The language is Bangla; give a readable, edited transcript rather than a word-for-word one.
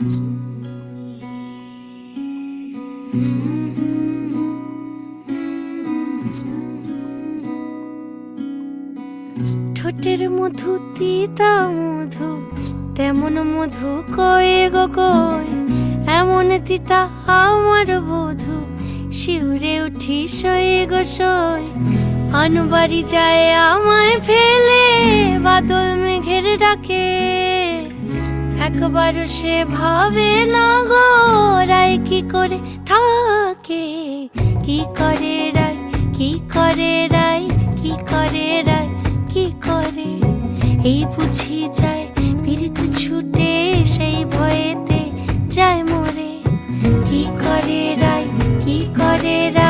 ঠোঁটের মধু তিতা মধু, তেমন মধু কয়ে গো কয়, এমন তিতা আমার বধূ, শিউরে উঠি সয়ে গো সয়। আনবাড়ি যায় আমায় ফেলে, বাদল মেঘের ডাকে, একবার সে ভাবে না গো রায় কি করে থাকে। কি করে রায়, কি করে রায়, কি করে রায়, কি করে, এই বুঝি যায় পীড়িত ছুটে, সেই ভয়েতে যায় মরে। কি করে রায়, কি করে রায়।